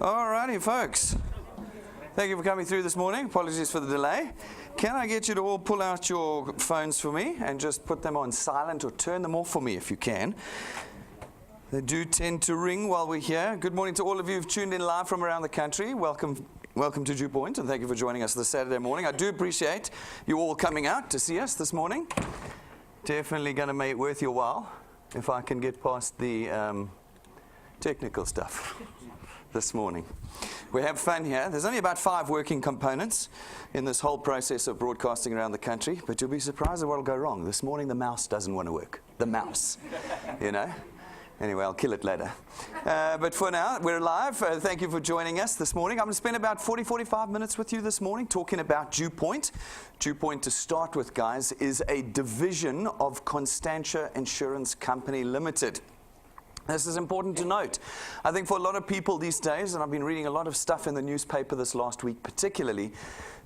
All righty, folks. Thank you for coming through this morning. Apologies for the delay. Can I get you to all pull out your phones for me and just put them on silent or turn them off for me if you can? They do tend to ring while we're here. Good morning to all of you who've tuned in live from around the country. Welcome to DuePoint, and thank you for joining us this Saturday morning. I do appreciate you all coming out to see us this morning. Definitely going to make it worth your while if I can get past the technical stuff this morning. We have fun here. There's only about 5 working components in this whole process of broadcasting around the country, but you'll be surprised at what will go wrong. This morning the mouse doesn't want to work. The mouse, you know. Anyway, I'll kill it later. But for now, we're live. Thank you for joining us this morning. I'm going to spend about 45 minutes with you this morning talking about DuePoint. DuePoint, to start with, guys, is a division of Constantia Insurance Company Limited. This is important to note. I think for a lot of people these days, and I've been reading a lot of stuff in the newspaper this last week particularly,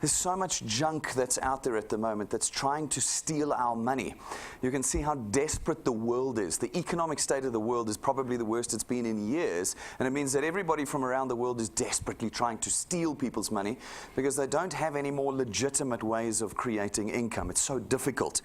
there's so much junk that's out there at the moment that's trying to steal our money. You can see how desperate the world is. The economic state of the world is probably the worst it's been in years, and it means that everybody from around the world is desperately trying to steal people's money because they don't have any more legitimate ways of creating income. It's so difficult.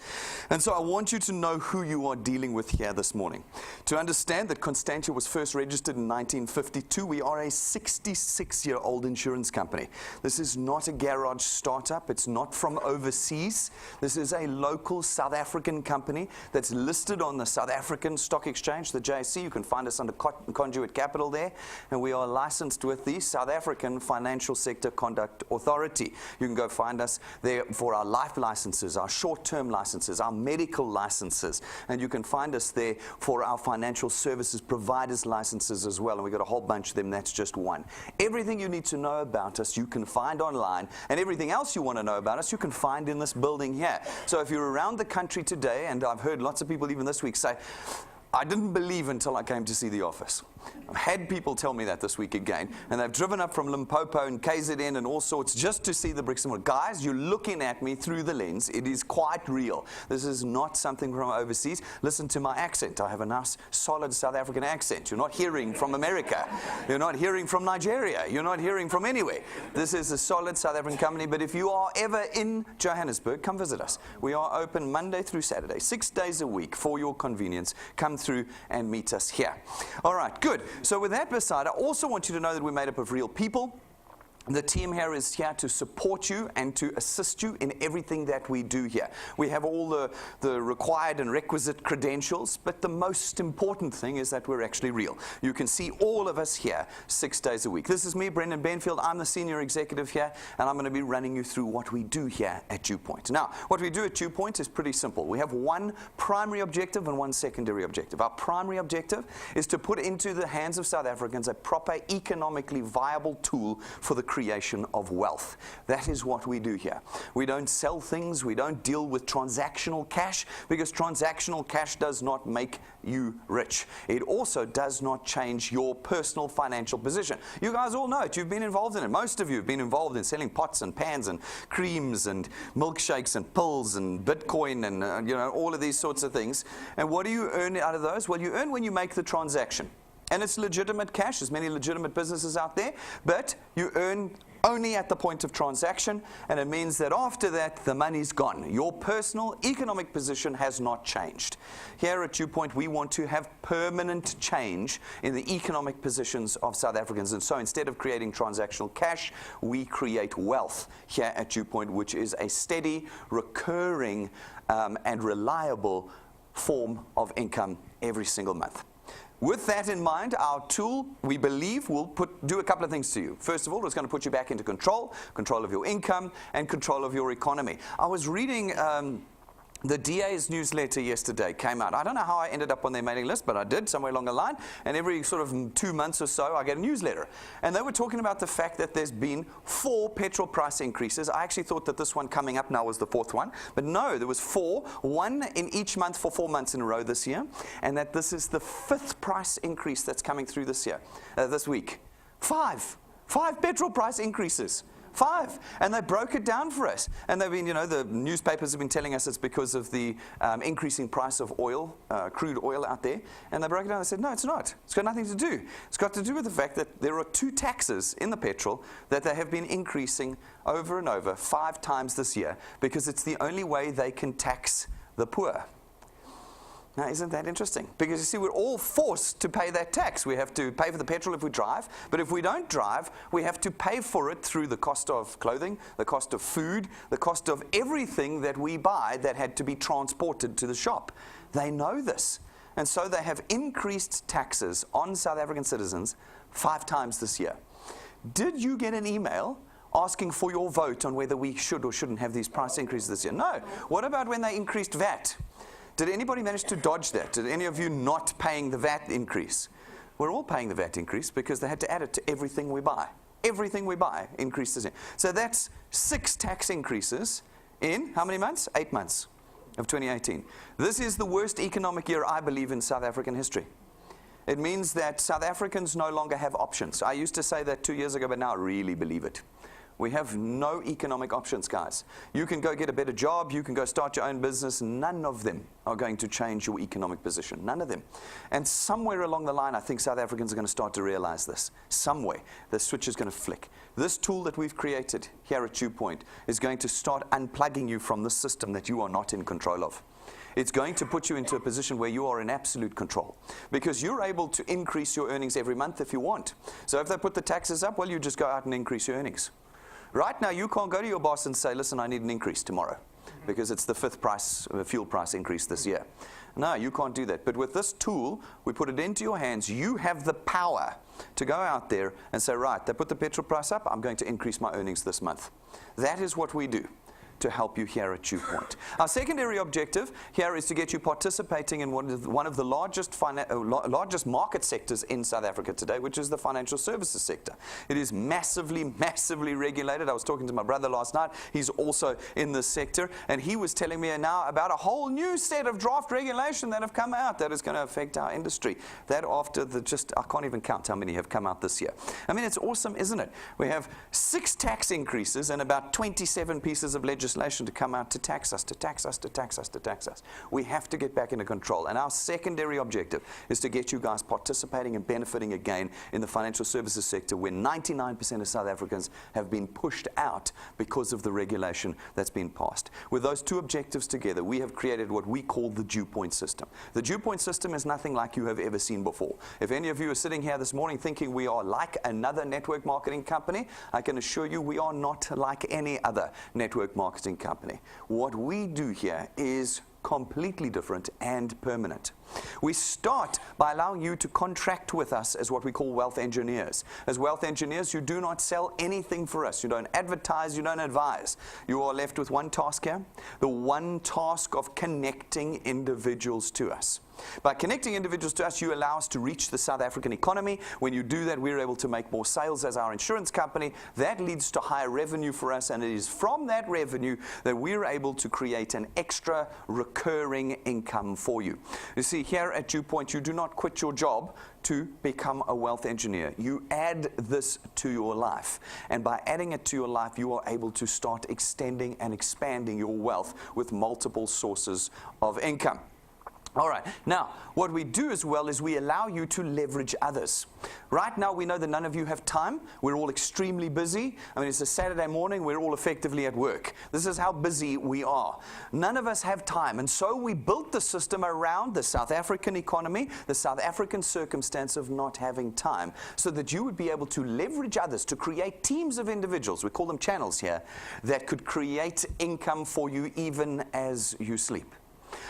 And so I want you to know who you are dealing with here this morning. To understand that Constantia was first registered in 1952, we are a 66-year-old insurance company. This is not a garage startup. It's not from overseas. This is a local South African company that's listed on the South African Stock Exchange, the JSE. You can find us under Conduit Capital there, and we are licensed with the South African Financial Sector Conduct Authority. You can go find us there for our life licenses, our short-term licenses, our medical licenses, and you can find us there for our financial services providers licenses as well, and we've got a whole bunch of them. That's just one. Everything you need to know about us you can find online, and everything else you want to know about us you can find in this building here. So if you're around the country today, and I've heard lots of people even this week say, I didn't believe until I came to see the office. I've had people tell me that this week again, and they've driven up from Limpopo and KZN and all sorts just to see the bricks and mortar. Guys, you're looking at me through the lens. It is quite real. This is not something from overseas. Listen to my accent. I have a nice, solid South African accent. You're not hearing from America. You're not hearing from Nigeria. You're not hearing from anywhere. This is a solid South African company, but if you are ever in Johannesburg, come visit us. We are open Monday through Saturday, 6 days a week for your convenience. Come through and meet us here. All right, good. So with that beside, I also want you to know that we're made up of real people. The team here is here to support you and to assist you in everything that we do here. We have all the required and requisite credentials, but the most important thing is that we're actually real. You can see all of us here 6 days a week. This is me, Brendan Benfield. I'm the senior executive here, and I'm going to be running you through what we do here at DuePoint. Now, what we do at DuePoint is pretty simple. We have one primary objective and one secondary objective. Our primary objective is to put into the hands of South Africans a proper economically viable tool for the creation of wealth. That is what we do here. We don't sell things. We don't deal with transactional cash, because transactional cash does not make you rich. It also does not change your personal financial position. You guys all know it. You've been involved in it. Most of you have been involved in selling pots and pans and creams and milkshakes and pills and Bitcoin and you know, all of these sorts of things. And what do you earn out of those? Well, you earn when you make the transaction. And it's legitimate cash. There's many legitimate businesses out there, but you earn only at the point of transaction, and it means that after that, the money's gone. Your personal economic position has not changed. Here at DuePoint, we want to have permanent change in the economic positions of South Africans, and so instead of creating transactional cash, we create wealth here at DuePoint, which is a steady, recurring, and reliable form of income every single month. With that in mind, our tool, we believe, will do a couple of things to you. First of all, it's going to put you back into control of your income and control of your economy. I was reading the DA's newsletter yesterday came out. I don't know how I ended up on their mailing list, but I did somewhere along the line. And every sort of 2 months or so, I get a newsletter. And they were talking about the fact that there's been 4 petrol price increases. I actually thought that this one coming up now was the 4th one. But no, there was 4, one in each month for 4 months in a row this year. And that this is the 5th price increase that's coming through this year, this week. 5 petrol price increases. 5. And they broke it down for us. And they've been, the newspapers have been telling us it's because of the increasing price of oil, crude oil out there. And they broke it down and said, no, it's not. It's got nothing to do. It's got to do with the fact that there are 2 taxes in the petrol that they have been increasing over and over 5 times this year because it's the only way they can tax the poor. Now, isn't that interesting? Because you see, we're all forced to pay that tax. We have to pay for the petrol if we drive, but if we don't drive, we have to pay for it through the cost of clothing, the cost of food, the cost of everything that we buy that had to be transported to the shop. They know this. And so they have increased taxes on South African citizens 5 times this year. Did you get an email asking for your vote on whether we should or shouldn't have these price increases this year? No. What about when they increased VAT? Did anybody manage to dodge that? Did any of you not paying the VAT increase? We're all paying the VAT increase because they had to add it to everything we buy. Everything we buy increases. So that's 6 tax increases in how many months? 8 months of 2018. This is the worst economic year, I believe, in South African history. It means that South Africans no longer have options. I used to say that 2 years ago, but now I really believe it. We have no economic options, guys. You can go get a better job. You can go start your own business. None of them are going to change your economic position. None of them. And somewhere along the line, I think South Africans are going to start to realize this. Somewhere, the switch is going to flick. This tool that we've created here at DuePoint is going to start unplugging you from the system that you are not in control of. It's going to put you into a position where you are in absolute control because you're able to increase your earnings every month if you want. So if they put the taxes up, well, you just go out and increase your earnings. Right now, you can't go to your boss and say, listen, I need an increase tomorrow because it's the 5th fuel price increase this year. No, you can't do that. But with this tool, we put it into your hands. You have the power to go out there and say, right, they put the petrol price up. I'm going to increase my earnings this month. That is what we do to help you here at DuePoint. Our secondary objective here is to get you participating in one of the largest market sectors in South Africa today, which is the financial services sector. It is massively, massively regulated. I was talking to my brother last night. He's also in this sector, and he was telling me now about a whole new set of draft regulation that have come out that is going to affect our industry. That after I can't even count how many have come out this year. I mean, it's awesome, isn't it? We have 6 tax increases and about 27 pieces of legislation to come out to tax us, to tax us, to tax us, to tax us. We have to get back into control. And our secondary objective is to get you guys participating and benefiting again in the financial services sector where 99% of South Africans have been pushed out because of the regulation that's been passed. With those 2 objectives together, we have created what we call the DuePoint system. The DuePoint system is nothing like you have ever seen before. If any of you are sitting here this morning thinking we are like another network marketing company, I can assure you we are not like any other network marketing company. What we do here is completely different and permanent. We start by allowing you to contract with us as what we call wealth engineers. As wealth engineers, you do not sell anything for us. You don't advertise, you don't advise. You are left with one task here, the one task of connecting individuals to us. By connecting individuals to us, you allow us to reach the South African economy. When you do that, we're able to make more sales as our insurance company. That leads to higher revenue for us, and it is from that revenue that we're able to create an extra recurring income for you. You see, here at DuePoint, you do not quit your job to become a wealth engineer. You add this to your life. And by adding it to your life, you are able to start extending and expanding your wealth with multiple sources of income. All right, now what we do as well is we allow you to leverage others. Right now we know that none of you have time. We're all extremely busy. I mean, it's a Saturday morning, we're all effectively at work. This is how busy we are. None of us have time, and so we built the system around the South African economy, the South African circumstance of not having time, so that you would be able to leverage others to create teams of individuals, we call them channels here, that could create income for you even as you sleep.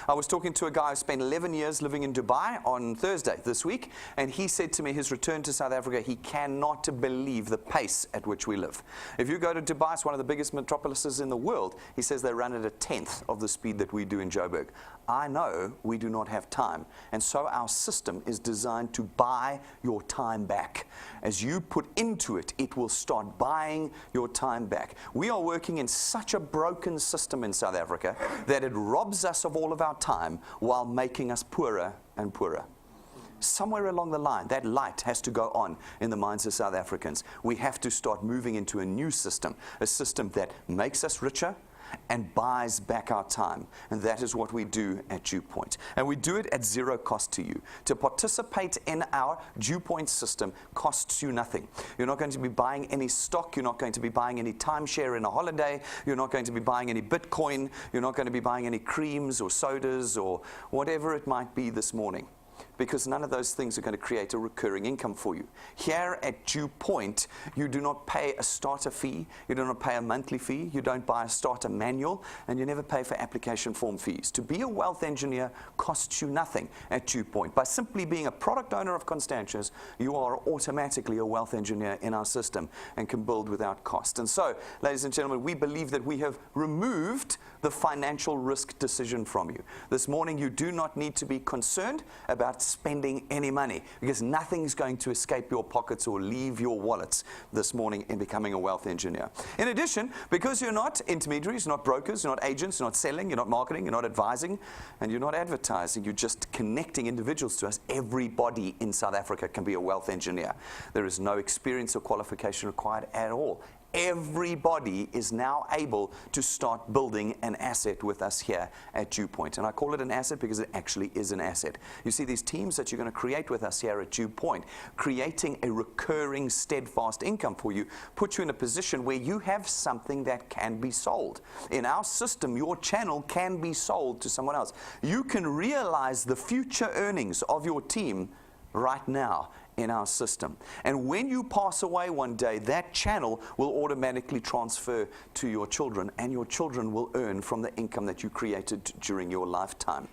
I was talking to a guy who spent 11 years living in Dubai on Thursday this week, and he said to me his return to South Africa, he cannot believe the pace at which we live. If you go to Dubai, it's one of the biggest metropolises in the world. He says they run at a 1/10 of the speed that we do in Joburg. I know we do not have time, and so our system is designed to buy your time back. As you put into it, it will start buying your time back. We are working in such a broken system in South Africa that it robs us of all of our time while making us poorer and poorer. somewhere along the line, that light has to go on in the minds of South Africans. We have to start moving into a new system, a system that makes us richer and buys back our time. And that is what we do at DuePoint. And we do it at zero cost to you. To participate in our DuePoint system costs you nothing. You're not going to be buying any stock. You're not going to be buying any timeshare in a holiday. You're not going to be buying any Bitcoin. You're not going to be buying any creams or sodas or whatever it might be this morning, because none of those things are going to create a recurring income for you. Here at DuePoint, you do not pay a starter fee, you do not pay a monthly fee, you don't buy a starter manual, and you never pay for application form fees. To be a wealth engineer costs you nothing at DuePoint. By simply being a product owner of Constantia's, you are automatically a wealth engineer in our system and can build without cost. And so, ladies and gentlemen, we believe that we have removed the financial risk decision from you. This morning, you do not need to be concerned about spending any money, because nothing's going to escape your pockets or leave your wallets this morning in becoming a wealth engineer. In addition, because you're not intermediaries, you're not brokers, you're not agents, you're not selling, you're not marketing, you're not advising, and you're not advertising, you're just connecting individuals to us. Everybody in South Africa can be a wealth engineer. There is no experience or qualification required at all. Everybody is now able to start building an asset with us here at DuePoint. And I call it an asset because it actually is an asset. You see, these teams that you're going to create with us here at DuePoint, creating a recurring, steadfast income for you, puts you in a position where you have something that can be sold. In our system, your channel can be sold to someone else. You can realize the future earnings of your team right now in our system. And when you pass away one day, that channel will automatically transfer to your children, and your children will earn from the income that you created during your lifetime.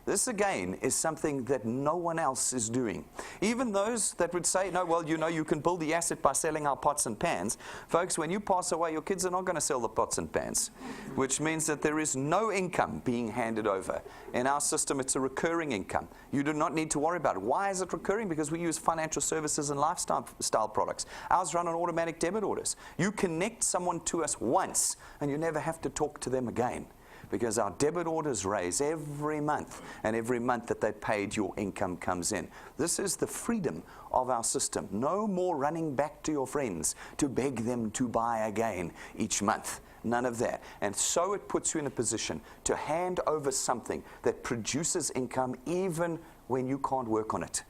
This, again, is something that no one else is doing. Even those that would say, no, well, you can build the asset by selling our pots and pans. Folks, when you pass away, your kids are not going to sell the pots and pans, which means that there is no income being handed over. In our system, it's a recurring income. You do not need to worry about it. Why is it recurring? Because we use financial services and lifestyle products. Ours run on automatic debit orders. You connect someone to us once, and you never have to talk to them again, because our debit orders raise every month, and every month that they paid, your income comes in. This is the freedom of our system. No more running back to your friends to beg them to buy again each month. None of that. And so it puts you in a position to hand over something that produces income even when you can't work on it.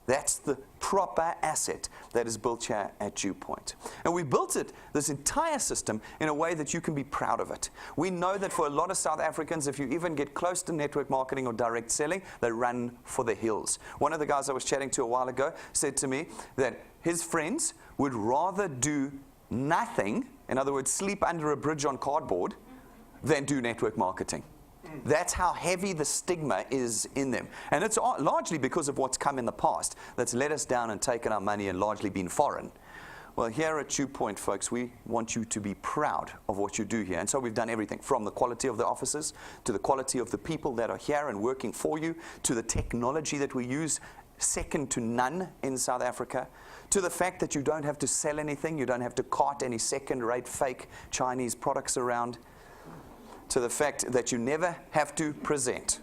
That's the proper asset that is built here at DuePoint. And we built it, this entire system, in a way that you can be proud of it. We know that for a lot of South Africans, if you even get close to network marketing or direct selling, they run for the hills. One of the guys I was chatting to a while ago said to me that his friends would rather do nothing, in other words, sleep under a bridge on cardboard, than do network marketing. That's how heavy the stigma is in them. And it's largely because of what's come in the past that's let us down and taken our money and largely been foreign. Well, here at DuePoint, folks, we want you to be proud of what you do here. And so we've done everything from the quality of the offices, to the quality of the people that are here and working for you, to the technology that we use, second to none in South Africa, to the fact that you don't have to sell anything, you don't have to cart any second-rate fake Chinese products around, to the fact that you never have to present.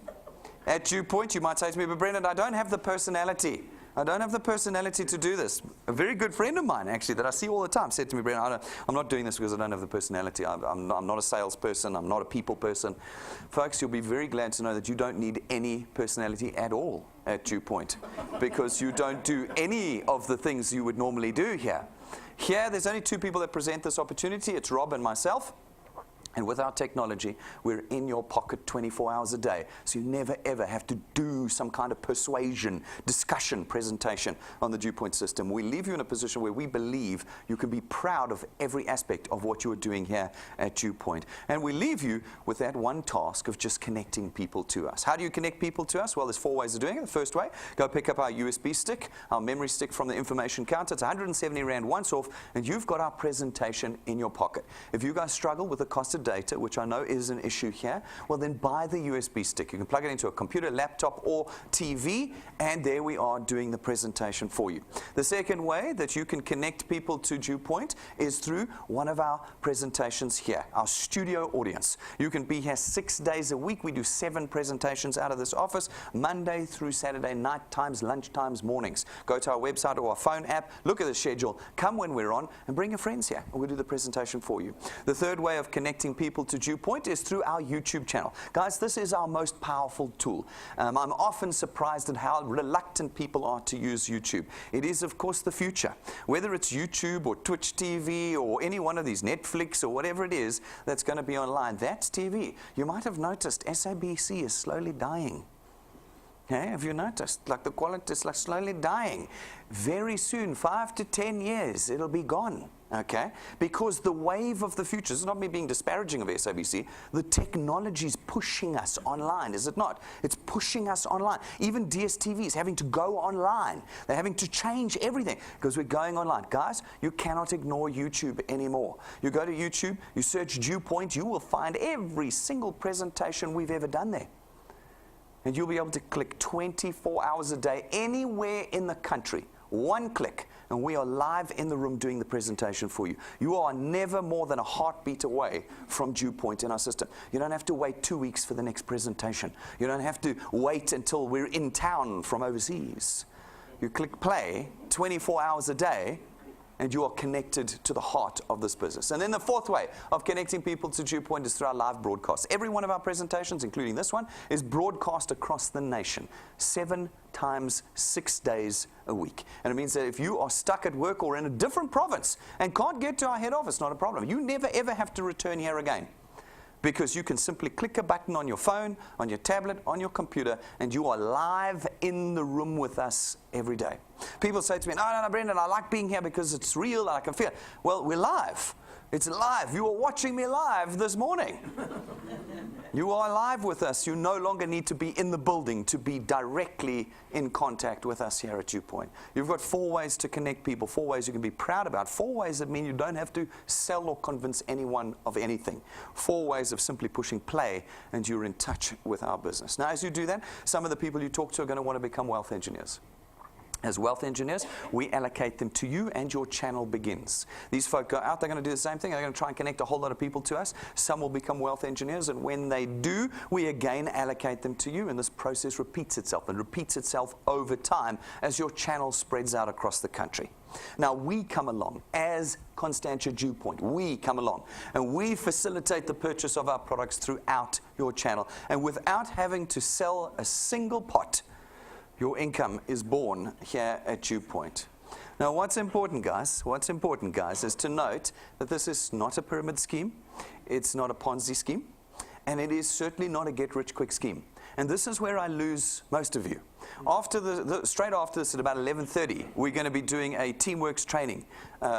At DuePoint, you might say to me, but Brendan, I don't have the personality. I don't have the personality to do this. A very good friend of mine, actually, that I see all the time, said to me, Brendan, I'm not doing this because I don't have the personality. I'm not a salesperson. I'm not a people person. Folks, you'll be very glad to know that you don't need any personality at all at DuePoint, because you don't do any of the things you would normally do here. Here, there's only two people that present this opportunity. It's Rob and myself. And with our technology, we're in your pocket 24 hours a day. So you never, ever have to do some kind of persuasion, discussion, presentation on the DuePoint system. We leave you in a position where we believe you can be proud of every aspect of what you are doing here at DuePoint. And we leave you with that one task of just connecting people to us. How do you connect people to us? Well, there's 4 ways of doing it. The first way, go pick up our USB stick, our memory stick from the information counter. It's 170 Rand once off, and you've got our presentation in your pocket. If you guys struggle with the cost of data, which I know is an issue here, well then buy the USB stick. You can plug it into a computer, laptop, or TV, and there we are doing the presentation for you. The second way that you can connect people to DuePoint is through one of our presentations here, our studio audience. You can be here 6 days a week. We do 7 presentations out of this office, Monday through Saturday, night times, lunch times, mornings. Go to our website or our phone app, look at the schedule, come when we're on, and bring your friends here, and we'll do the presentation for you. The third way of connecting people to DuePoint is through our YouTube channel. Guys, this is our most powerful tool. I'm often surprised at how reluctant people are to use YouTube. It is, of course, the future. Whether it's YouTube or Twitch TV or any one of these, Netflix or whatever it is that's going to be online, that's TV. You might have noticed SABC is slowly dying. Okay, have you noticed? Like the quality is like slowly dying. Very soon, 5 to 10 years, it'll be gone. Okay, because the wave of the future, this is not me being disparaging of SABC, the technology is pushing us online, is it not? It's pushing us online. Even DSTV is having to go online. They're having to change everything because we're going online. Guys, you cannot ignore YouTube anymore. You go to YouTube, you search DuePoint, you will find every single presentation we've ever done there. And you'll be able to click 24 hours a day, anywhere in the country. One click, and we are live in the room doing the presentation for you. You are never more than a heartbeat away from DuePoint in our system. You don't have to wait 2 weeks for the next presentation. You don't have to wait until we're in town from overseas. You click play 24 hours a day, and you are connected to the heart of this business. And then the fourth way of connecting people to DuePoint is through our live broadcasts. Every one of our presentations, including this one, is broadcast across the nation, 7 times 6 days a week. And it means that if you are stuck at work or in a different province and can't get to our head office, not a problem. You never ever have to return here again, because you can simply click a button on your phone, on your tablet, on your computer, and you are live in the room with us every day. People say to me, no, Brendan, I like being here because it's real, I can feel it. Well, we're live. It's live. You are watching me live this morning. You are live with us. You no longer need to be in the building to be directly in contact with us here at DuePoint. You've got 4 ways to connect people, 4 ways you can be proud about, 4 ways that mean you don't have to sell or convince anyone of anything. 4 ways of simply pushing play and you're in touch with our business. Now, as you do that, some of the people you talk to are going to want to become wealth engineers. As wealth engineers, we allocate them to you and your channel begins. These folk go out, they're going to do the same thing. They're going to try and connect a whole lot of people to us. Some will become wealth engineers, and when they do, we again allocate them to you, and this process repeats itself and repeats itself over time as your channel spreads out across the country. Now, we come along as Constantia DuePoint. We come along and we facilitate the purchase of our products throughout your channel, and without having to sell a single pot, your income is born here at DuePoint. Now, what's important, guys, is to note that this is not a pyramid scheme, it's not a Ponzi scheme, and it is certainly not a get-rich-quick scheme. And this is where I lose most of you. After straight after this at about 11:30, we're going to be doing a Teamworks training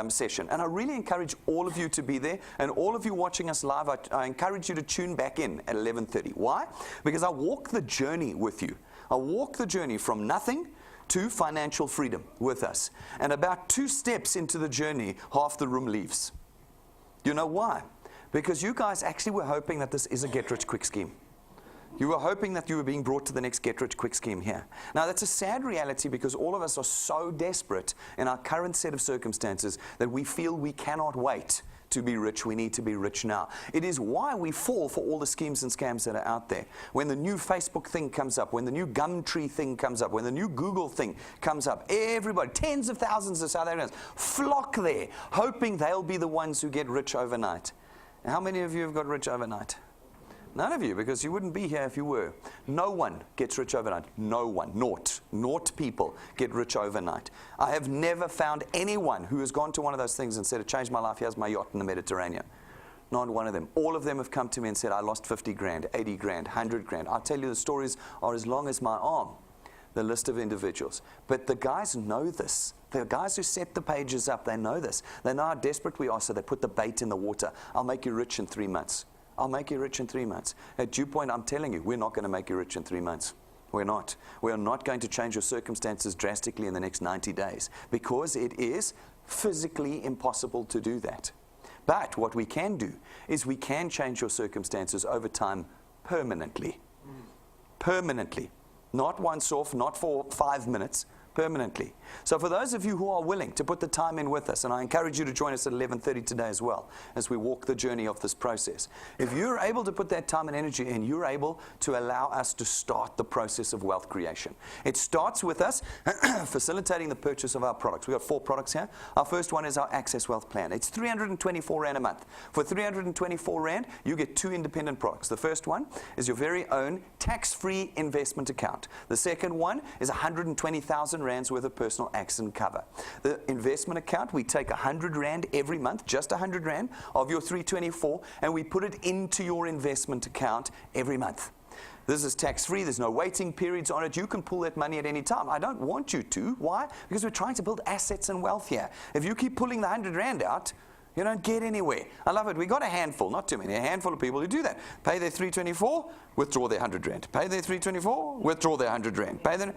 session. And I really encourage all of you to be there. And all of you watching us live, I encourage you to tune back in at 11:30. Why? Because I walk the journey with you. I walk the journey from nothing to financial freedom with us. And about 2 steps into the journey, half the room leaves. You know why? Because you guys actually were hoping that this is a get-rich-quick scheme. You were hoping that you were being brought to the next get-rich-quick scheme here. Now, that's a sad reality because all of us are so desperate in our current set of circumstances that we feel we cannot wait to be rich. We need to be rich now. It is why we fall for all the schemes and scams that are out there. When the new Facebook thing comes up, when the new Gumtree thing comes up, when the new Google thing comes up, everybody, tens of thousands of South Africans, flock there, hoping they'll be the ones who get rich overnight. And how many of you have got rich overnight? None of you, because you wouldn't be here if you were. No one gets rich overnight. No one. Naught people get rich overnight. I have never found anyone who has gone to one of those things and said, it changed my life, here's my yacht in the Mediterranean. Not one of them. All of them have come to me and said, I lost 50 grand, 80 grand, 100 grand. I'll tell you, the stories are as long as my arm, the list of individuals. But the guys know this. The guys who set the pages up, they know this. They know how desperate we are, so they put the bait in the water. I'll make you rich in 3 months. I'll make you rich in 3 months. At DuePoint, I'm telling you, we're not going to make you rich in 3 months. We're not. We are not going to change your circumstances drastically in the next 90 days because it is physically impossible to do that. But what we can do is we can change your circumstances over time permanently. Permanently. Not once off, not for 5 minutes, permanently. So for those of you who are willing to put the time in with us, and I encourage you to join us at 11:30 today as well, as we walk the journey of this process. If you're able to put that time and energy in, you're able to allow us to start the process of wealth creation. It starts with us facilitating the purchase of our products. We've got 4 products here. Our first one is our Access Wealth Plan. It's 324 Rand a month. For 324 Rand, you get 2 independent products. The first one is your very own tax-free investment account. The second one is 120,000 Rand's worth of personal accident cover. The investment account, we take 100 Rand every month, just 100 Rand of your 324, and we put it into your investment account every month. This is tax-free. There's no waiting periods on it. You can pull that money at any time. I don't want you to. Why? Because we're trying to build assets and wealth here. If you keep pulling the 100 Rand out, you don't get anywhere. I love it. We got a handful, not too many, a handful of people who do that. Pay their 324, withdraw their 100 Rand. Pay their 324, withdraw their 100 Rand. Pay their,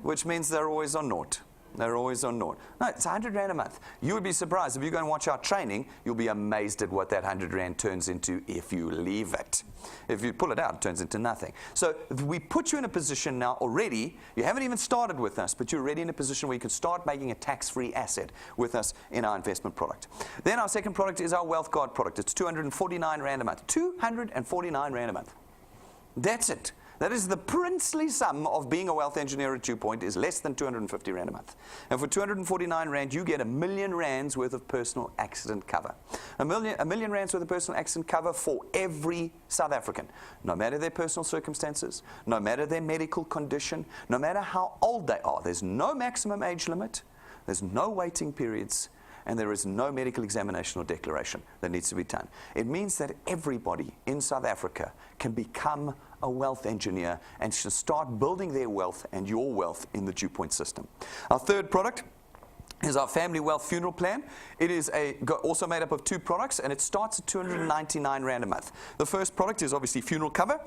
which means they're always on naught. They're always on naught. No, it's 100 Rand a month. You would be surprised. If you go and watch our training, you'll be amazed at what that 100 Rand turns into if you leave it. If you pull it out, it turns into nothing. So we put you in a position now already. You haven't even started with us, but you're already in a position where you can start making a tax-free asset with us in our investment product. Then our second product is our Wealth Guard product. It's 249 Rand a month. 249 Rand a month. That's it. That is the princely sum of being a wealth engineer at DuePoint is less than 250 Rand a month. And for 249 Rand, you get R1 million worth of personal accident cover. A million Rand's worth of personal accident cover for every South African, no matter their personal circumstances, no matter their medical condition, no matter how old they are. There's no maximum age limit. There's no waiting periods. And there is no medical examination or declaration that needs to be done. It means that everybody in South Africa can become a wealth engineer and should start building their wealth and your wealth in the DuePoint system. Our third product is our Family Wealth Funeral Plan. It is also made up of 2 products, and it starts at 299 Rand a month. The first product is obviously funeral cover.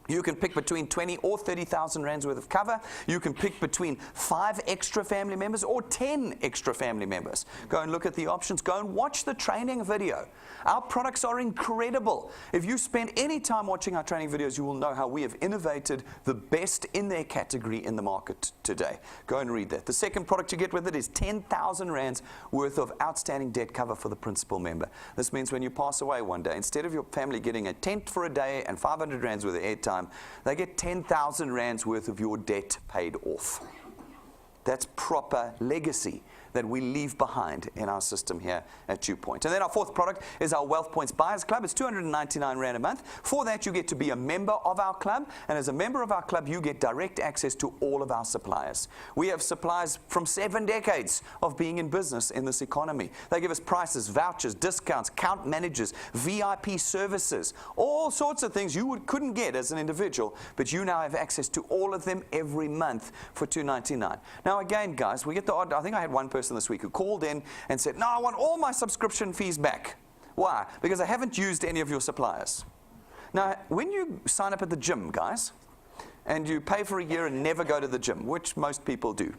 You can pick between 20 or 30,000 Rand's worth of cover. You can pick between 5 extra family members or 10 extra family members. Go and look at the options. Go and watch the training video. Our products are incredible. If you spend any time watching our training videos, you will know how we have innovated the best in their category in the market today. Go and read that. The second product you get with it is 10,000 Rand's worth of outstanding debt cover for the principal member. This means when you pass away one day, instead of your family getting a tent for a day and 500 Rand's worth of airtime, they get 10,000 Rand's worth of your debt paid off. That's proper legacy that we leave behind in our system here at DuePoint. And then our fourth product is our Wealth Points Buyers Club. It's 299 Rand a month. For that, you get to be a member of our club. And as a member of our club, you get direct access to all of our suppliers. We have suppliers from 7 decades of being in business in this economy. They give us prices, vouchers, discounts, account managers, VIP services, all sorts of things you couldn't get as an individual, but you now have access to all of them every month for $299. Now again, guys, we get the odd, I think I had one person this week who called in and said, no, I want all my subscription fees back. Why? Because I haven't used any of your suppliers. Now, when you sign up at the gym, guys, and you pay for a year and never go to the gym, which most people do,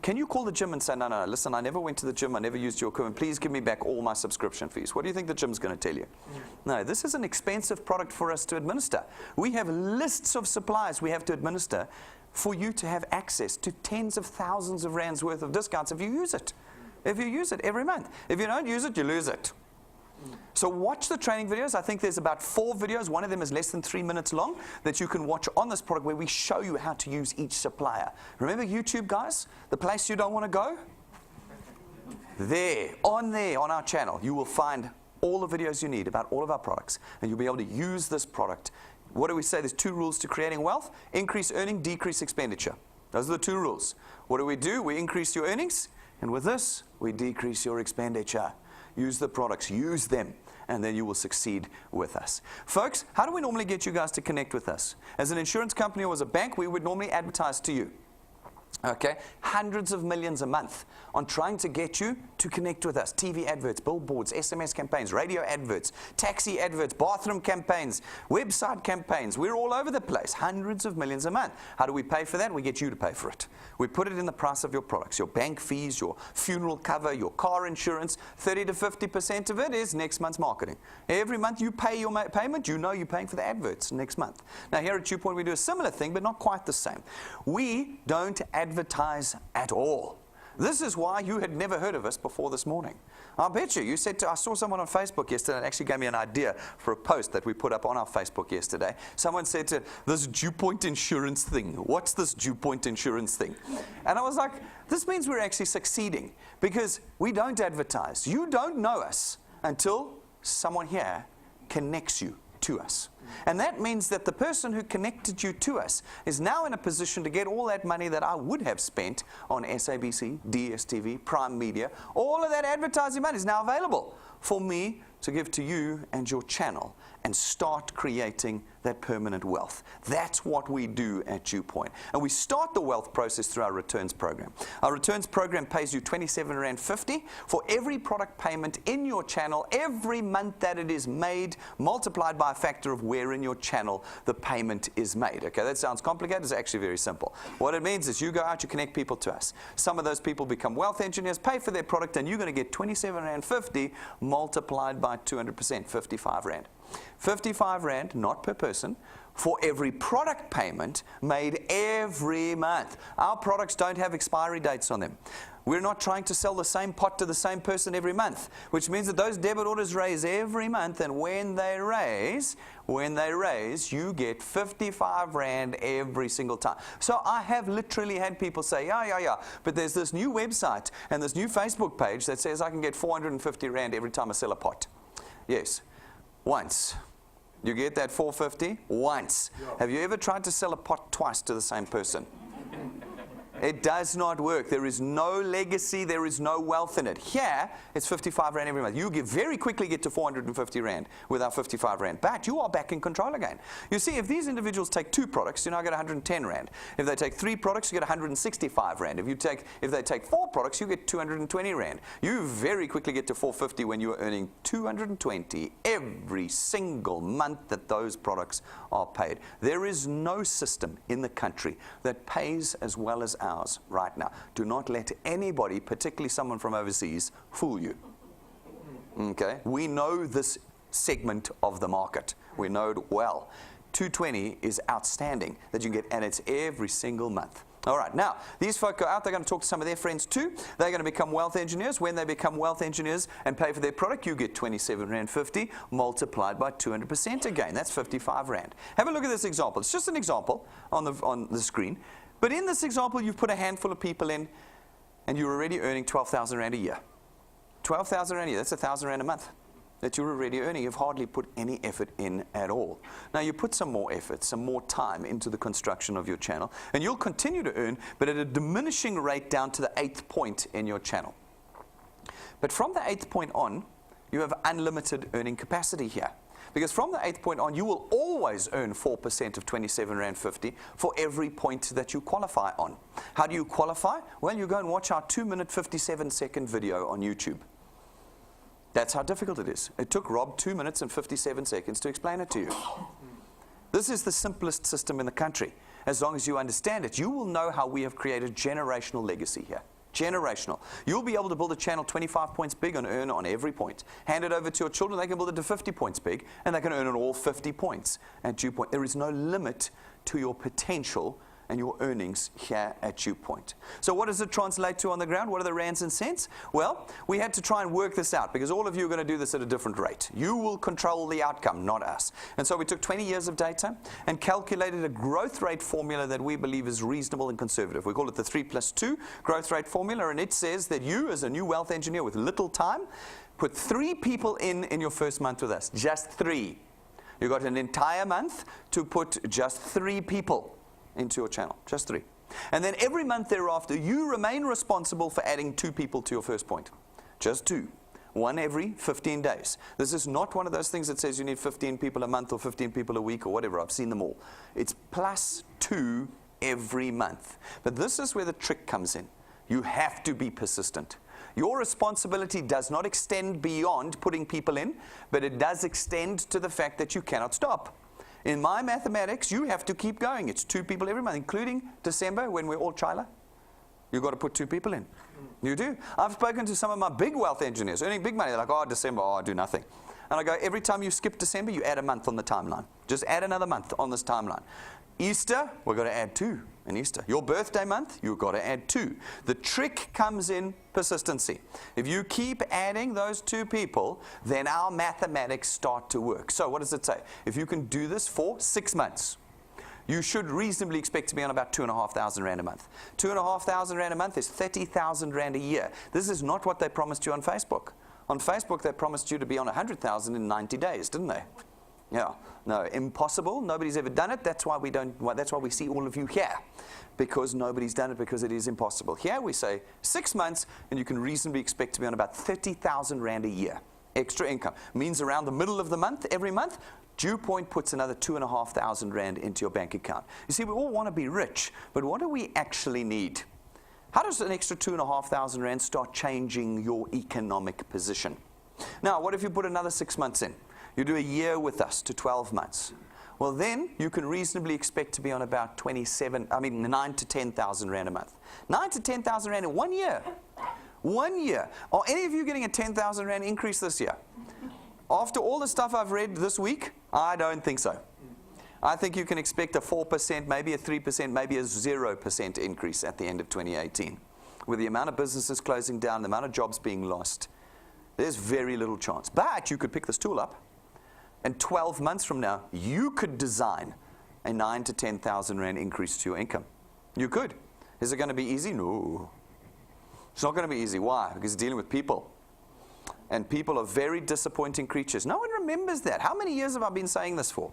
can you call the gym and say, no, no, listen, I never went to the gym, I never used your equipment, please give me back all my subscription fees? What do you think the gym's going to tell you? No, this is an expensive product for us to administer. We have lists of suppliers we have to administer for you to have access to tens of thousands of Rand's worth of discounts if you use it. If you use it every month. If you don't use it, you lose it. So watch the training videos. I think there's about 4 videos. One of them is less than 3 minutes long that you can watch on this product where we show you how to use each supplier. Remember YouTube, guys? The place you don't want to go? There on our channel, you will find all the videos you need about all of our products. And you'll be able to use this product. What do we say? There's 2 rules to creating wealth. Increase earning, decrease expenditure. Those are the 2 rules. What do? We increase your earnings. And with this, we decrease your expenditure. Use the products. Use them. And then you will succeed with us. Folks, how do we normally get you guys to connect with us? As an insurance company or as a bank, we would normally advertise to you. Okay, hundreds of millions a month on trying to get you to connect with us. TV adverts, billboards, SMS campaigns, radio adverts, taxi adverts, bathroom campaigns, website campaigns. We're all over the place. Hundreds of millions a month. How do we pay for that? We get you to pay for it. We put it in the price of your products, your bank fees, your funeral cover, your car insurance. 30 to 50% of it is next month's marketing. Every month you pay your payment, you know you're paying for the adverts next month. Now here at DuePoint we do a similar thing, but not quite the same. We don't advertise at all. This is why you had never heard of us before this morning. I bet you said I saw someone on Facebook yesterday and actually gave me an idea for a post that we put up on our Facebook yesterday. Someone said to this DuePoint insurance thing. What's this DuePoint insurance thing? And I was like, this means we're actually succeeding because we don't advertise. You don't know us until someone here connects you to us. And that means that the person who connected you to us is now in a position to get all that money that I would have spent on SABC, DSTV, Prime Media. All of that advertising money is now available for me to give to you and your channel and start creating that permanent wealth. That's what we do at DuePoint. And we start the wealth process through our returns program. Our returns program pays you R27.50 for every product payment in your channel every month that it is made, multiplied by a factor of where in your channel the payment is made. Okay, that sounds complicated. It's actually very simple. What it means is you go out, you connect people to us. Some of those people become wealth engineers, pay for their product, and you're going to get R27.50 multiplied by 200%, 55 Rand. 55 Rand, not per person, for every product payment made every month. Our products don't have expiry dates on them. We're not trying to sell the same pot to the same person every month, which means that those debit orders raise every month, and when they raise, you get 55 Rand every single time. So I have literally had people say, yeah, but there's this new website and this new Facebook page that says I can get 450 Rand every time I sell a pot. Yes, once. You get that 450 once. Yeah. Have you ever tried to sell a pot twice to the same person? It does not work. There is no legacy. There is no wealth in it. Here, it's 55 Rand every month. You very quickly get to 450 Rand with our 55 Rand. But you are back in control again. You see, if these individuals take 2 products, you now get 110 Rand. If they take 3 products, you get 165 Rand. If they take 4 products, you get 220 Rand. You very quickly get to 450 when you are earning 220 every single month that those products are paid. There is no system in the country that pays as well as ours right now. Do not let anybody, particularly someone from overseas, fool you. Okay? We know this segment of the market. We know it well. 220 is outstanding that you can get, and it's every single month. All right, now, these folk go out, they're going to talk to some of their friends too. They're going to become wealth engineers. When they become wealth engineers and pay for their product, you get R27.50 multiplied by 200% again. That's 55 Rand. Have a look at this example. It's just an example on the screen. But in this example, you've put a handful of people in, and you're already earning 12,000 Rand a year. 12,000 Rand a year, that's 1,000 Rand a month that you're already earning. You've hardly put any effort in at all. Now, you put some more effort, some more time into the construction of your channel, and you'll continue to earn, but at a diminishing rate down to the 8th point in your channel. But from the 8th point on, you have unlimited earning capacity here. Because from the 8th point on, you will always earn 4% of R27.50 for every point that you qualify on. How do you qualify? Well, you go and watch our 2-minute 57-second video on YouTube. That's how difficult it is. It took Rob 2 minutes and 57 seconds to explain it to you. This is the simplest system in the country. As long as you understand it, you will know how we have created generational legacy here. Generational. You'll be able to build a channel 25 points big and earn on every point. Hand it over to your children, they can build it to 50 points big, and they can earn on all 50 points at DuePoint. There is no limit to your potential and your earnings here at DuePoint. So what does it translate to on the ground? What are the rands and cents? Well, we had to try and work this out because all of you are going to do this at a different rate. You will control the outcome, not us. And so we took 20 years of data and calculated a growth rate formula that we believe is reasonable and conservative. We call it the 3+2 growth rate formula, and it says that you, as a new wealth engineer with little time, put 3 people in your first month with us. Just 3. You got an entire month to put just 3 people into your channel, just 3. And then every month thereafter, you remain responsible for adding 2 people to your first point. Just 2. 1 every 15 days. This is not one of those things that says you need 15 people a month or 15 people a week or whatever. I've seen them all. It's +2 every month. But this is where the trick comes in. You have to be persistent. Your responsibility does not extend beyond putting people in, but it does extend to the fact that you cannot stop. In my mathematics, you have to keep going. It's 2 people every month, including December when we're all Chila. You've got to put 2 people in. You do. I've spoken to some of my big wealth engineers earning big money. They're like, oh, December, oh, I do nothing. And I go, every time you skip December, you add a month on the timeline. Just add another month on this timeline. Easter, we've got to add 2 in Easter. Your birthday month, you've got to add 2. The trick comes in persistency. If you keep adding those 2 people, then our mathematics start to work. So what does it say? If you can do this for 6 months, you should reasonably expect to be on about 2,500 Rand a month. 2,500 Rand a month is 30,000 Rand a year. This is not what they promised you on Facebook. On Facebook, they promised you to be on 100,000 in 90 days, didn't they? Yeah, no, impossible. Nobody's ever done it. That's why we don't. That's why we see all of you here, because nobody's done it, because it is impossible. Here we say 6 months, and you can reasonably expect to be on about 30,000 Rand a year. Extra income means around the middle of the month, every month, DuePoint puts another 2,500 Rand into your bank account. You see, we all want to be rich, but what do we actually need? How does an extra 2,500 Rand start changing your economic position? Now, what if you put another 6 months in? You do a year with us to 12 months. Well, then you can reasonably expect to be on about 9 to 10,000 Rand a month. 9 to 10,000 Rand in 1 year. 1 year. Are any of you getting a 10,000 Rand increase this year? After all the stuff I've read this week, I don't think so. I think you can expect a 4%, maybe a 3%, maybe a 0% increase at the end of 2018. With the amount of businesses closing down, the amount of jobs being lost, there's very little chance. But you could pick this tool up, and 12 months from now, you could design a 9 to 10,000 Rand increase to your income. You could. Is it going to be easy? No. It's not going to be easy. Why? Because you're dealing with people. And people are very disappointing creatures. No one remembers that. How many years have I been saying this for?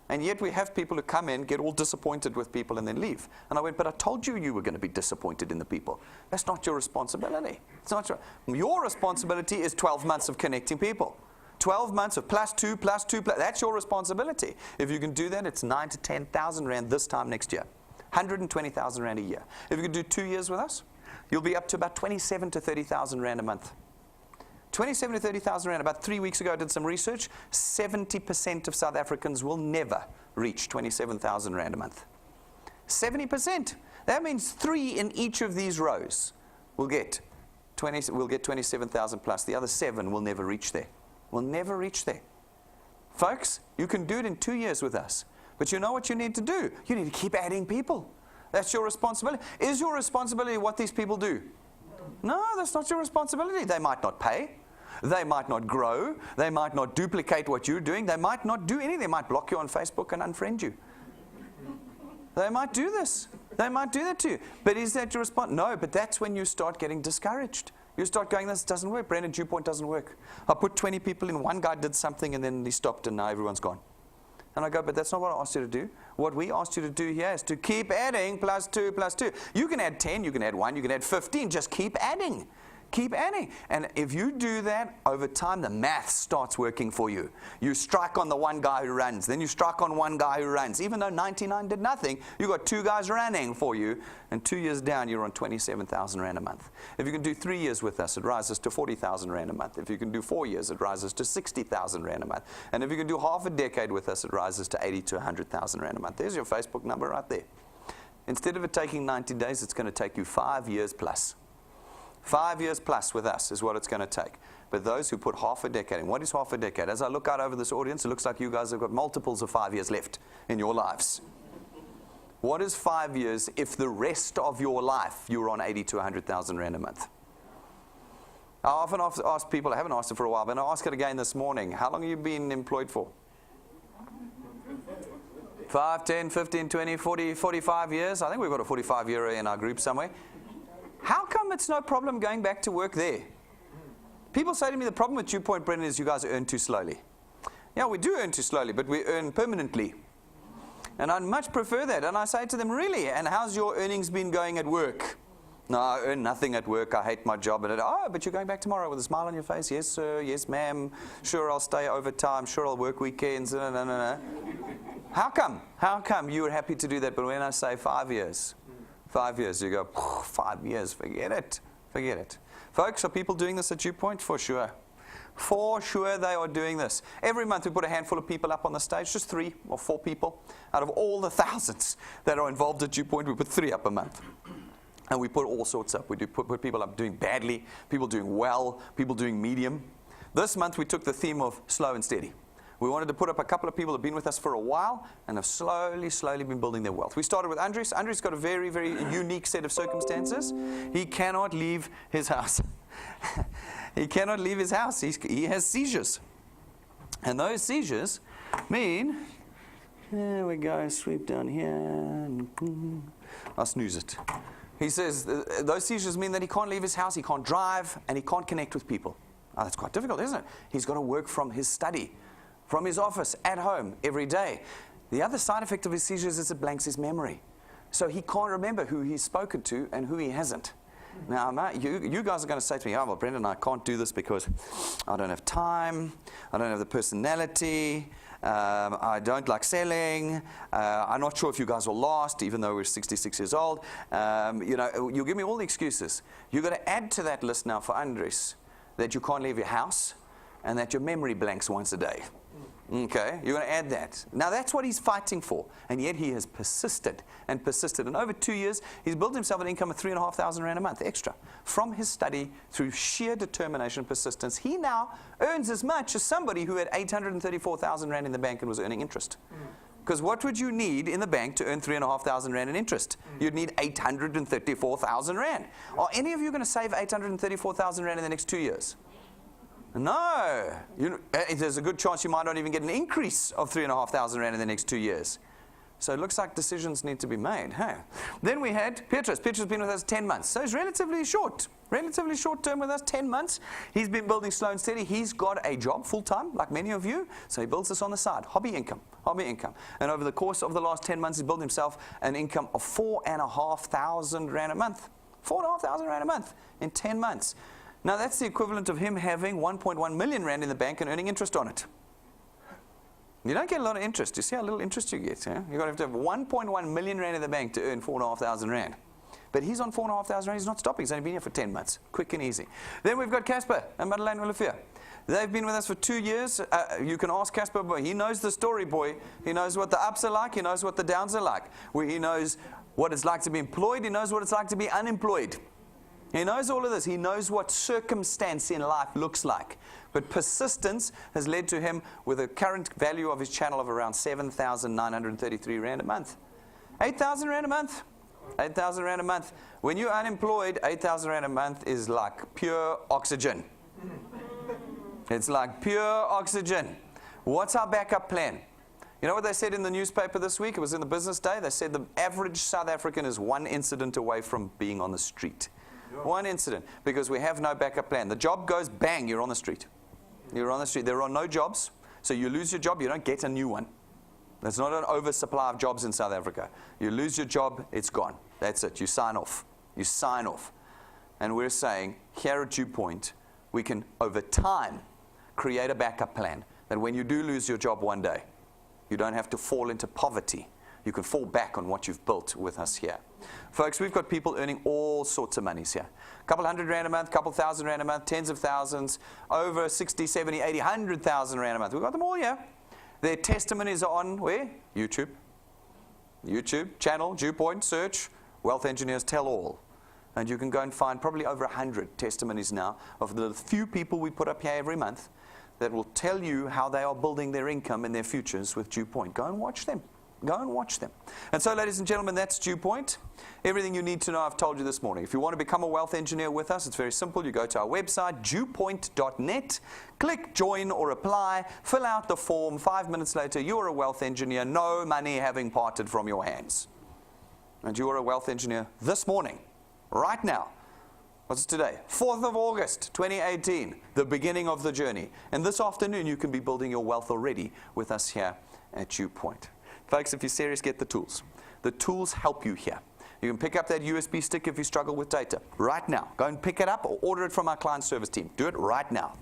And yet we have people who come in, get all disappointed with people, and then leave. And I went, but I told you you were going to be disappointed in the people. That's not your responsibility. It's not your responsibility is 12 months of connecting people. 12 months of plus 2, that's your responsibility. If you can do that, it's 9 to 10,000 Rand this time next year. 120,000 Rand a year. If you can do 2 years with us, you'll be up to about 27 to 30,000 Rand a month. 27 to 30,000 Rand. About 3 weeks ago, I did some research. 70% of South Africans will never reach 27,000 Rand a month. 70%. That means 3 in each of these rows will get 27,000 plus. The other 7 will never reach there. Will never reach there. Folks, you can do it in 2 years with us. But you know what you need to do? You need to keep adding people. That's your responsibility. Is your responsibility what these people do? No, that's not your responsibility. They might not pay. They might not grow. They might not duplicate what you're doing. They might not do anything. They might block you on Facebook and unfriend you. They might do this. They might do that to you. But is that your response? No, but that's when you start getting discouraged. You start going, this doesn't work. Brandon, DuePoint doesn't work. I put 20 people in. One guy did something, and then he stopped, and now everyone's gone. And I go, but that's not what I asked you to do. What we asked you to do here is to keep adding plus 2, plus 2. You can add 10, you can add 1, you can add 15. Just keep adding. Keep adding. And if you do that, over time, the math starts working for you. You strike on the one guy who runs. Then you strike on one guy who runs. Even though 99 did nothing, you got 2 guys running for you. And 2 years down, you're on 27,000 Rand a month. If you can do 3 years with us, it rises to 40,000 Rand a month. If you can do 4 years, it rises to 60,000 Rand a month. And if you can do half a decade with us, it rises to 80 to 100,000 Rand a month. There's your Facebook number right there. Instead of it taking 90 days, it's going to take you 5 years plus. 5 years plus with us is what it's going to take. But those who put half a decade in, what is half a decade? As I look out over this audience, it looks like you guys have got multiples of 5 years left in your lives. What is 5 years if the rest of your life you're on 80 to 100,000 Rand a month? I often ask people, I haven't asked it for a while, but I'll ask it again this morning. How long have you been employed for? 5, 10, 15, 20, 40, 45 years? I think we've got a 45-year in our group somewhere. How come it's no problem going back to work there? People say to me, the problem with DuePoint, Brendan, is you guys earn too slowly. Yeah, we do earn too slowly, but we earn permanently. And I'd much prefer that. And I say to them, really? And how's your earnings been going at work? No, I earn nothing at work. I hate my job. And but you're going back tomorrow with a smile on your face. Yes, sir. Yes, ma'am. Sure, I'll stay overtime. Sure, I'll work weekends. No. How come? How come you were happy to do that? But when I say 5 years, 5 years, you go, 5 years, forget it. Forget it. Folks, are people doing this at DuePoint? For sure. For sure they are doing this. Every month we put a handful of people up on the stage, just 3 or 4 people. Out of all the thousands that are involved at DuePoint, we put 3 up a month. And we put all sorts up. We do put people up doing badly, people doing well, people doing medium. This month we took the theme of slow and steady. We wanted to put up a couple of people who have been with us for a while and have slowly been building their wealth. We started with Andres. Andres got a very, very unique set of circumstances. He cannot leave his house. He cannot leave his house. He has seizures. And those seizures mean, there we go, sweep down here. I'll snooze it. He says those seizures mean that he can't leave his house, he can't drive, and he can't connect with people. Oh, that's quite difficult, isn't it? He's got to work from his study, from his office, at home, every day. The other side effect of his seizures is it blanks his memory. So he can't remember who he's spoken to and who he hasn't. Now, you guys are going to say to me, oh, well, Brendan, I can't do this because I don't have time, I don't have the personality, I don't like selling, I'm not sure if you guys will last, even though we're 66 years old. You give me all the excuses. You've got to add to that list now for Andres that you can't leave your house and that your memory blanks once a day. Okay, you're going to add that. Now that's what he's fighting for, and yet he has persisted and persisted. And over 2 years, he's built himself an income of 3,500 Rand a month extra. From his study, through sheer determination and persistence, he now earns as much as somebody who had 834,000 Rand in the bank and was earning interest. Because what would you need in the bank to earn 3,500 Rand in interest? You'd need 834,000 Rand. Are any of you going to save 834,000 Rand in the next 2 years? No. There's a good chance you might not even get an increase of 3,500 Rand in the next 2 years. So it looks like decisions need to be made. Hey. Then we had Petrus. Petrus has been with us 10 months. So he's relatively short term with us, 10 months. He's been building slow and steady. He's got a job full-time, like many of you. So he builds this on the side, hobby income. And over the course of the last 10 months, he's built himself an income of 4,500 Rand a month. 4,500 Rand a month in 10 months. Now that's the equivalent of him having 1.1 million Rand in the bank and earning interest on it. You don't get a lot of interest. You see how little interest you get. Yeah? You've got to have 1.1 million Rand in the bank to earn 4,500 Rand. But he's on 4,500 Rand. He's not stopping. He's only been here for 10 months. Quick and easy. Then we've got Casper and Madeleine Olafia. They've been with us for 2 years. You can ask Casper, boy. He knows the story, boy. He knows what the ups are like. He knows what the downs are like. He knows what it's like to be employed. He knows what it's like to be unemployed. He knows all of this. He knows what circumstance in life looks like. But persistence has led to him with a current value of his channel of around 7,933 Rand a month. 8,000 Rand a month. 8,000 Rand a month. When you're unemployed, 8,000 Rand a month is like pure oxygen. It's like pure oxygen. What's our backup plan? You know what they said in the newspaper this week? It was in the Business Day. They said the average South African is 1 incident away from being on the street. 1 incident, because we have no backup plan. The job goes, bang, you're on the street. You're on the street. There are no jobs, so you lose your job, you don't get a new one. There's not an oversupply of jobs in South Africa. You lose your job, it's gone. That's it. You sign off. You sign off. And we're saying, here at DuePoint, we can, over time, create a backup plan that when you do lose your job one day, you don't have to fall into poverty. You can fall back on what you've built with us here. Folks, we've got people earning all sorts of monies here. A couple hundred Rand a month, a couple thousand Rand a month, tens of thousands, over 60, 70, 80, 100,000 Rand a month. We've got them all here. Their testimonies are on where? YouTube. YouTube, channel, DuePoint, search, Wealth Engineers Tell All. And you can go and find probably over 100 testimonies now of the few people we put up here every month that will tell you how they are building their income and their futures with DuePoint. Go and watch them. Go and watch them. And so, ladies and gentlemen, that's DuePoint. Everything you need to know I've told you this morning. If you want to become a wealth engineer with us, it's very simple. You go to our website, DuePoint.net, click join or apply, fill out the form. 5 minutes later, you're a wealth engineer, no money having parted from your hands. And you are a wealth engineer this morning, right now. What's today? 4th of August, 2018, the beginning of the journey. And this afternoon, you can be building your wealth already with us here at DuePoint. Folks, if you're serious, get the tools. The tools help you here. You can pick up that USB stick if you struggle with data. Right now. Go and pick it up or order it from our client service team. Do it right now.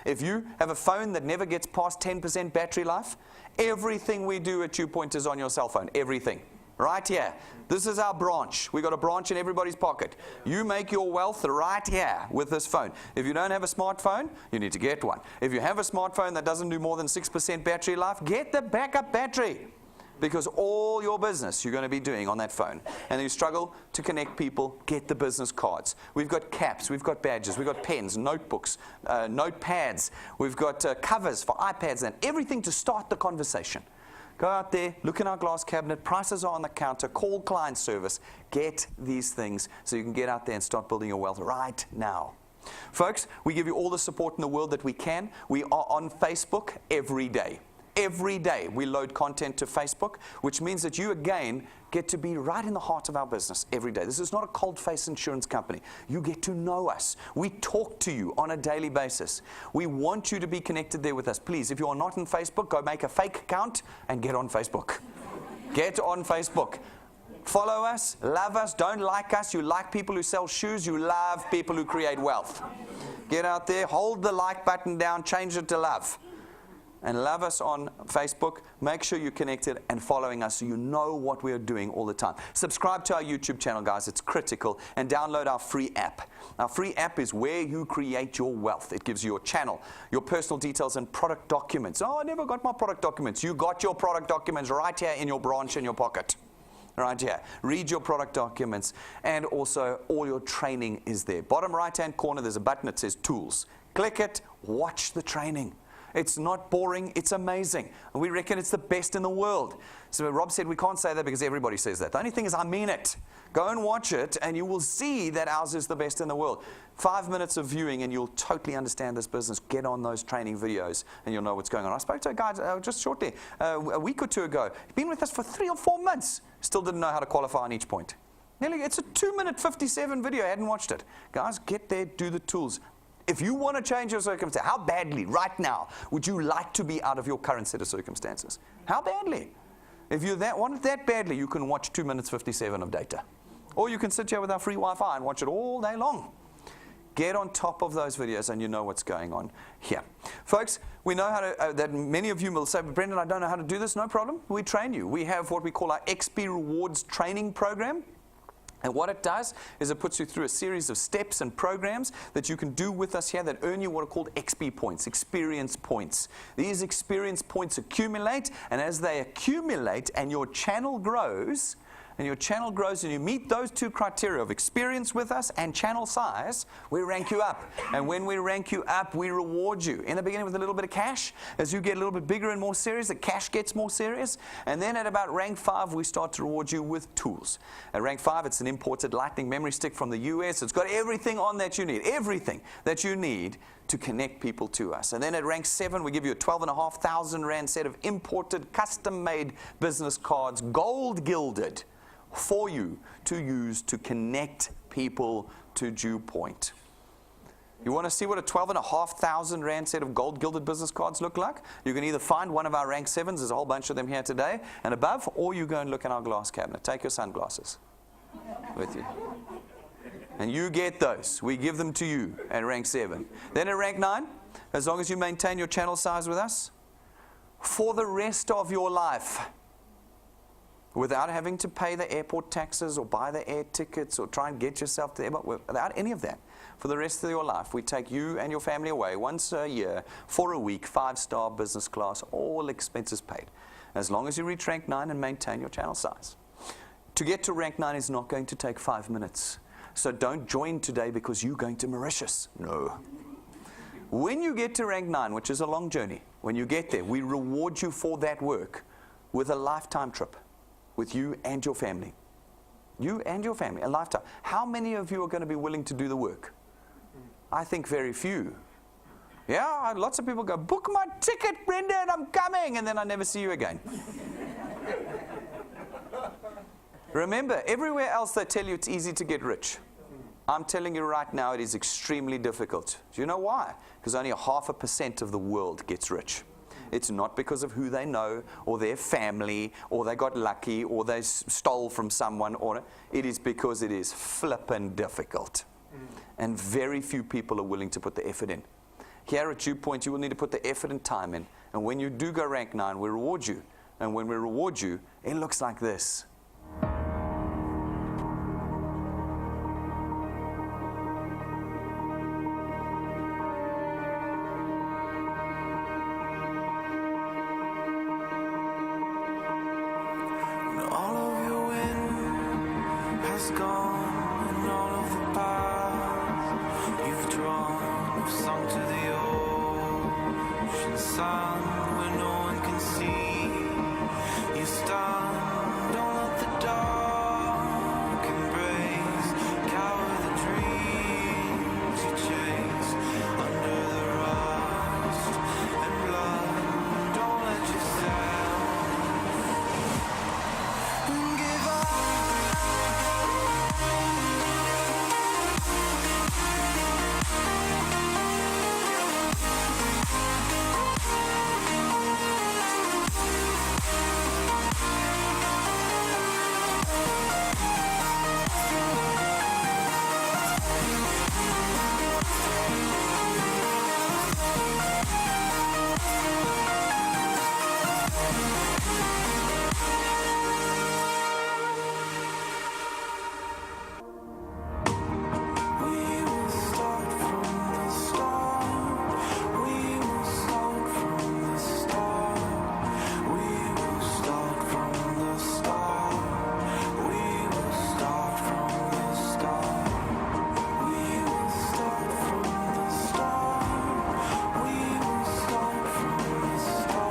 If you have a phone that never gets past 10% battery life, everything we do at DuePoint is on your cell phone. Everything. Right here. This is our branch. We got a branch in everybody's pocket. You make your wealth right here with this phone. If you don't have a smartphone, you need to get one. If you have a smartphone that doesn't do more than 6% battery life, get the backup battery. Because all your business you're going to be doing on that phone. And you struggle to connect people, get the business cards. We've got caps, we've got badges, we've got pens, notebooks, notepads. We've got covers for iPads and everything to start the conversation. Go out there, look in our glass cabinet, prices are on the counter, call client service, get these things so you can get out there and start building your wealth right now. Folks, we give you all the support in the world that we can. We are on Facebook every day. Every day we load content to Facebook, which means that you again get to be right in the heart of our business every day. This is not a cold face insurance company. You get to know us. We talk to you on a daily basis. We want you to be connected there with us. Please, if you are not on Facebook, go make a fake account and get on Facebook. Get on Facebook. Follow us, love us, don't like us. You like people who sell shoes. You love people who create wealth. Get out there, hold the like button down, change it to love. And love us on Facebook. Make sure you're connected and following us so you know what we are doing all the time. Subscribe to our YouTube channel, guys. It's critical. And download our free app. Our free app is where you create your wealth. It gives you your channel, your personal details, and product documents. Oh, I never got my product documents. You got your product documents right here in your branch in your pocket. Right here. Read your product documents. And also, all your training is there. Bottom right-hand corner, there's a button that says Tools. Click it. Watch the training. It's not boring, it's amazing. And we reckon it's the best in the world. So Rob said we can't say that because everybody says that. The only thing is I mean it. Go and watch it and you will see that ours is the best in the world. 5 minutes of viewing and you'll totally understand this business. Get on those training videos and you'll know what's going on. I spoke to a guy just shortly, a week or two ago. He'd been with us for 3 or 4 months. Still didn't know how to qualify on each point. Nearly, it's a 2-minute 57 video. I hadn't watched it. Guys, get there, do the tools. If you want to change your circumstance, how badly, right now, would you like to be out of your current set of circumstances? How badly? If you want it that badly, you can watch 2 minutes 57 of data. Or you can sit here with our free Wi-Fi and watch it all day long. Get on top of those videos and you know what's going on here. Folks, we know how to, that many of you will say, Brendan, I don't know how to do this. No problem. We train you. We have what we call our XP Rewards training program. And what it does is it puts you through a series of steps and programs that you can do with us here that earn you what are called XP points, experience points. These experience points accumulate, and as they accumulate and your channel grows, and you meet those two criteria of experience with us and channel size, we rank you up. And when we rank you up, we reward you. In the beginning with a little bit of cash. As you get a little bit bigger and more serious, the cash gets more serious. And then at about rank 5, we start to reward you with tools. At rank 5, it's an imported Lightning memory stick from the US. It's got everything on that you need. Everything that you need to connect people to us. And then at rank 7, we give you a 12,500 Rand set of imported, custom-made business cards, gold-gilded, for you to use to connect people to DuePoint. You want to see what a 12,500 Rand set of gold-gilded business cards look like? You can either find one of our rank 7s, there's a whole bunch of them here today, and above, or you go and look in our glass cabinet. Take your sunglasses with you. And you get those. We give them to you at rank 7. Then at rank 9, as long as you maintain your channel size with us, for the rest of your life, without having to pay the airport taxes or buy the air tickets or try and get yourself to the airport, without any of that. For the rest of your life, we take you and your family away once a year for a week, 5-star business class, all expenses paid, as long as you reach rank 9 and maintain your channel size. To get to rank 9 is not going to take 5 minutes. So don't join today because you're going to Mauritius. No. When you get to rank 9, which is a long journey, when you get there, we reward you for that work with a lifetime trip. With you and your family. You and your family, a lifetime. How many of you are going to be willing to do the work? I think very few. Yeah, lots of people go, book my ticket, Brendan, I'm coming, and then I never see you again. Remember, everywhere else they tell you it's easy to get rich. I'm telling you right now it is extremely difficult. Do you know why? Because only 0.5% of the world gets rich. It's not because of who they know or their family or they got lucky or they stole from someone. Or it is because it is flippin' difficult. And very few people are willing to put the effort in. Here at DuePoint, you will need to put the effort and time in. And when you do go rank 9, we reward you. And when we reward you, it looks like this. All of your wind has gone, and all of the paths you've drawn have sunk to the ocean sun where no one can see. You stand, don't let the dark embrace, cower the dreams you chase under the rust and blood. Don't let yourself give up. We will start from the start. We will start from the start. We will start from the start. We will start from the start. We will start from the start. We will start from the start. We will start from the start.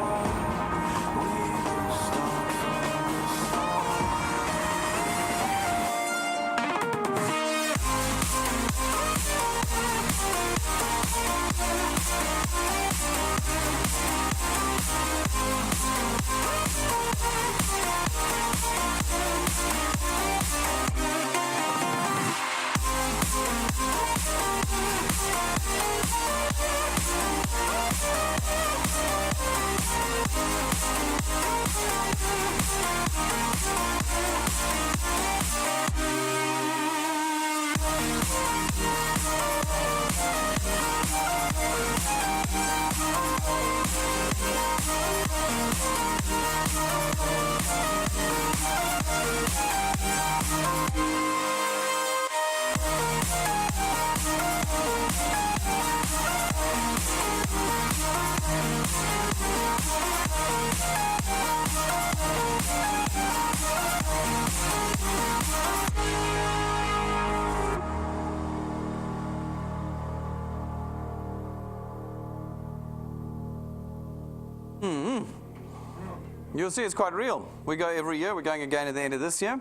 You'll see it's quite real. We go every year. We're going again at the end of this year.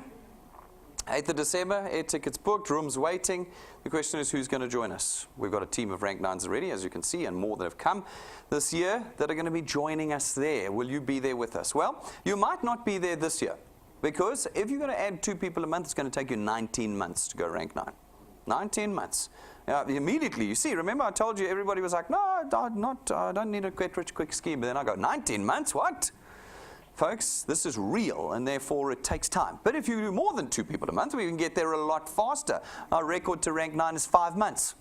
8th of December, air tickets booked, rooms waiting. The question is who's going to join us. We've got a team of rank 9s already, as you can see, and more that have come this year that are going to be joining us there. Will you be there with us? Well, you might not be there this year because if you're going to add 2 people a month, it's going to take you 19 months to go rank 9. 19 months. Immediately, you see, remember I told you everybody was like, no, I don't need a get rich quick scheme. But then I go, 19 months, what? Folks, this is real, and therefore it takes time. But if you do more than 2 people a month, we can get there a lot faster. Our record to rank 9 is 5 months.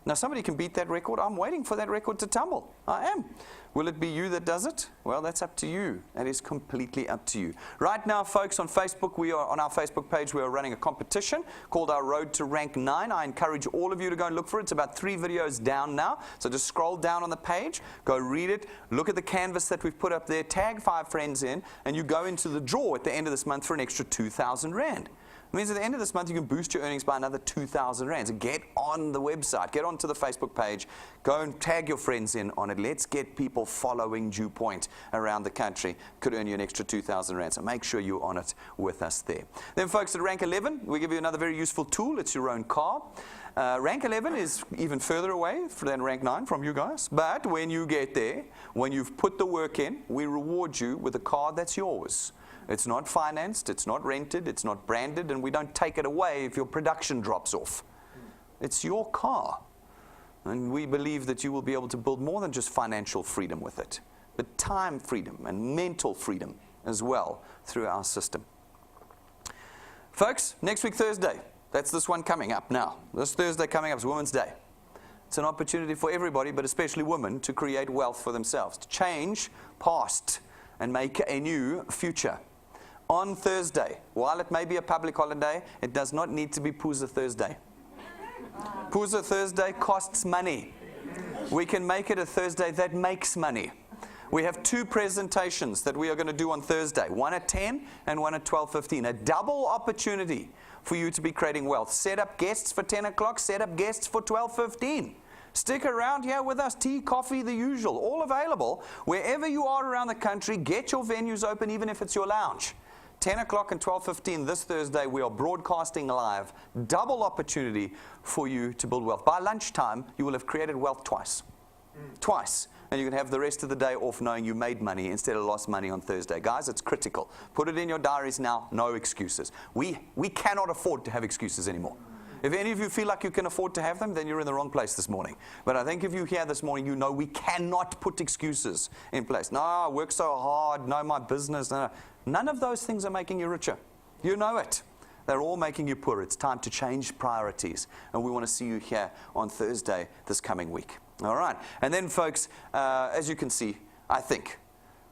Now, somebody can beat that record. I'm waiting for that record to tumble. I am. Will it be you that does it? Well, that's up to you. That is completely up to you. Right now, folks, on Facebook, on our Facebook page, we are running a competition called our Road to Rank 9. I encourage all of you to go and look for it. It's about 3 videos down now. So just scroll down on the page, go read it, look at the canvas that we've put up there, tag 5 friends in, and you go into the draw at the end of this month for an extra 2,000 Rand. It means at the end of this month, you can boost your earnings by another 2,000 Rand. So get on the website, get onto the Facebook page, go and tag your friends in on it. Let's get people following DuePoint around the country. Could earn you an extra 2,000 Rand. So make sure you're on it with us there. Then, folks, at rank 11, we give you another very useful tool. It's your own car. Rank 11 is even further away than rank 9 from you guys. But when you get there, when you've put the work in, we reward you with a car that's yours. It's not financed, it's not rented, it's not branded, and we don't take it away if your production drops off. It's your car. And we believe that you will be able to build more than just financial freedom with it, but time freedom and mental freedom as well through our system. Folks, next week Thursday, that's this one coming up now. This Thursday coming up is Women's Day. It's an opportunity for everybody, but especially women, to create wealth for themselves, to change past and make a new future. On Thursday, while it may be a public holiday, it does not need to be Pooza Thursday. Pooza Thursday costs money. We can make it a Thursday that makes money. We have 2 presentations that we are going to do on Thursday, one at 10 and one at 12:15. A double opportunity for you to be creating wealth. Set up guests for 10 o'clock, set up guests for 12:15. Stick around here with us, tea, coffee, the usual, all available. Wherever you are around the country, get your venues open, even if it's your lounge. 10 o'clock and 12:15 this Thursday, we are broadcasting live. Double opportunity for you to build wealth. By lunchtime, you will have created wealth twice. Twice. And you can have the rest of the day off knowing you made money instead of lost money on Thursday. Guys, it's critical. Put it in your diaries now. No excuses. We cannot afford to have excuses anymore. If any of you feel like you can afford to have them, then you're in the wrong place this morning. But I think if you're here this morning, you know we cannot put excuses in place. No, I work so hard. No, my business. No. None of those things are making you richer. You know it. They're all making you poorer. It's time to change priorities. And we want to see you here on Thursday this coming week. All right. And then, folks, as you can see, I think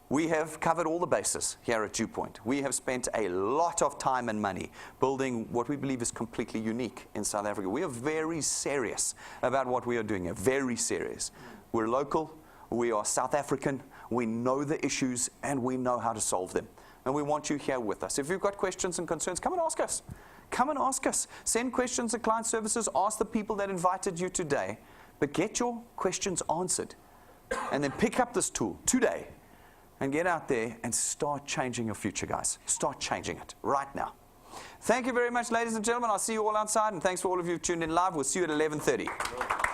we have covered all the bases here at DuePoint. We have spent a lot of time and money building what we believe is completely unique in South Africa. We are very serious about what we are doing here. Very serious. We're local. We are South African. We know the issues, and we know how to solve them. And we want you here with us. If you've got questions and concerns, come and ask us. Come and ask us. Send questions to client services. Ask the people that invited you today. But get your questions answered. And then pick up this tool today and get out there and start changing your future, guys. Start changing it right now. Thank you very much, ladies and gentlemen. I'll see you all outside. And thanks for all of you who tuned in live. We'll see you at 11:30.